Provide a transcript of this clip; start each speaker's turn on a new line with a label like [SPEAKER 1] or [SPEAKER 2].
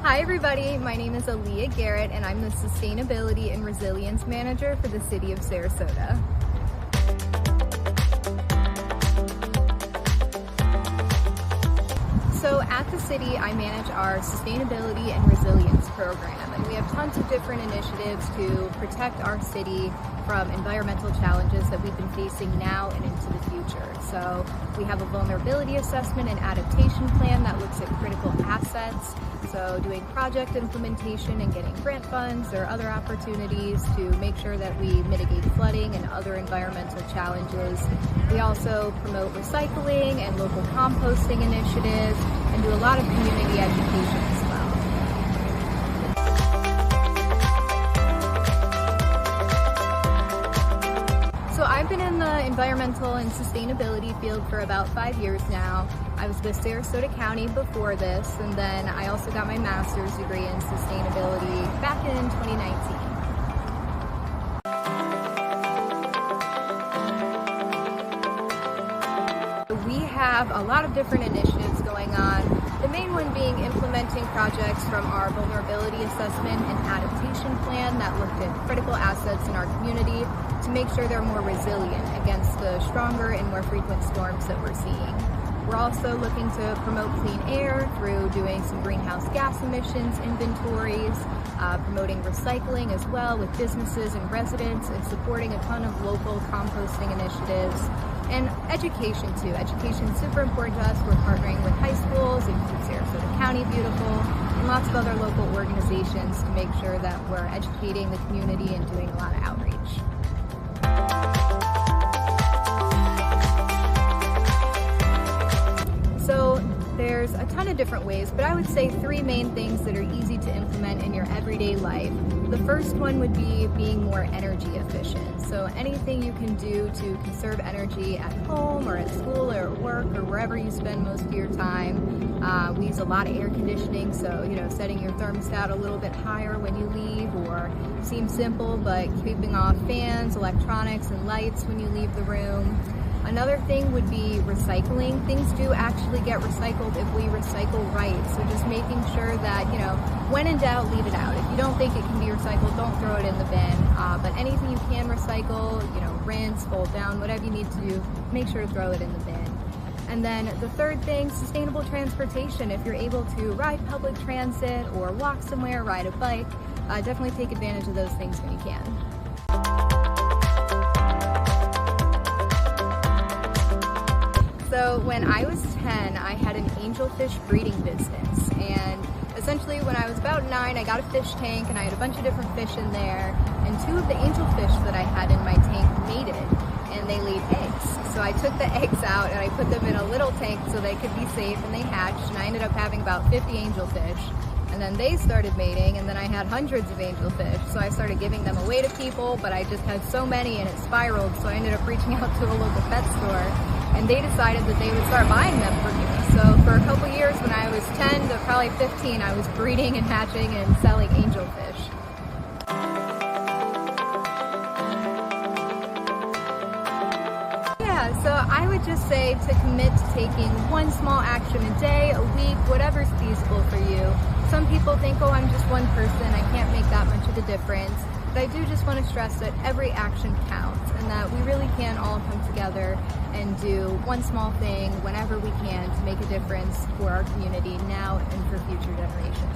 [SPEAKER 1] Hi everybody, my name is Alia Garrett and I'm the Sustainability and Resilience Manager for the City of Sarasota. So at the city, I manage our Sustainability and Resilience program, and we have tons of different initiatives to protect our city from environmental challenges that we've been facing now and into the future. So we have a vulnerability assessment and adaptation plan that looks at critical assets, so doing project implementation and getting grant funds or other opportunities to make sure that we mitigate flooding and other environmental challenges. We also promote recycling and local composting initiatives and do a lot of community education as well. So I've been in the environmental and sustainability field for about 5 years now. I was with Sarasota County before this, and then I also got my master's degree in sustainability back in 2019. We have a lot of different initiatives going on. The main one being implementing projects from our vulnerability assessment and adaptation plan that looked at critical assets in our community to make sure they're more resilient against the stronger and more frequent storms that we're seeing. We're also looking to promote clean air through doing some greenhouse gas emissions inventories, promoting recycling as well with businesses and residents, and supporting a ton of local composting initiatives. And education too. Education is super important to us. We're partnering with high schools and Keep Sarasota County Beautiful and lots of other local organizations to make sure that we're educating the community and doing a lot of outreach. So there's a ton of different ways, but I would say 3 main things that are easy to implement in your everyday life. The first one would be being more energy efficient. So anything you can do to conserve energy at home or at school or at work or wherever you spend most of your time. We use a lot of air conditioning, so setting your thermostat a little bit higher when you leave, or seems simple, but keeping off fans, electronics, and lights when you leave the room. Another thing would be recycling. Things do actually get recycled if we recycle right. So just making sure that, when in doubt, leave it out. If you don't think it can be recycled, don't throw it in the bin. But anything you can recycle, rinse, fold down, whatever you need to do, make sure to throw it in the bin. And then the third thing, sustainable transportation. If you're able to ride public transit or walk somewhere, ride a bike, definitely take advantage of those things when you can. So when I was 10, I had an angelfish breeding business, and essentially when I was about 9, I got a fish tank and I had a bunch of different fish in there, and 2 of the angelfish that I had in my tank mated and they laid eggs. So I took the eggs out and I put them in a little tank so they could be safe, and they hatched, and I ended up having about 50 angelfish. And then they started mating, and then I had hundreds of angelfish. So I started giving them away to people, but I just had so many and it spiraled, so I ended up reaching out to a local pet store, and they decided that they would start buying them from me. So for a couple years, when I was 10 to probably 15, I was breeding and hatching and selling angelfish. So I would just say to commit to taking 1 small action a day, a week, whatever's feasible for you. Some people think, oh, I'm just one person, I can't make that much of a difference. But I do just want to stress that every action counts, and that we really can all come together and do 1 small thing whenever we can to make a difference for our community now and for future generations.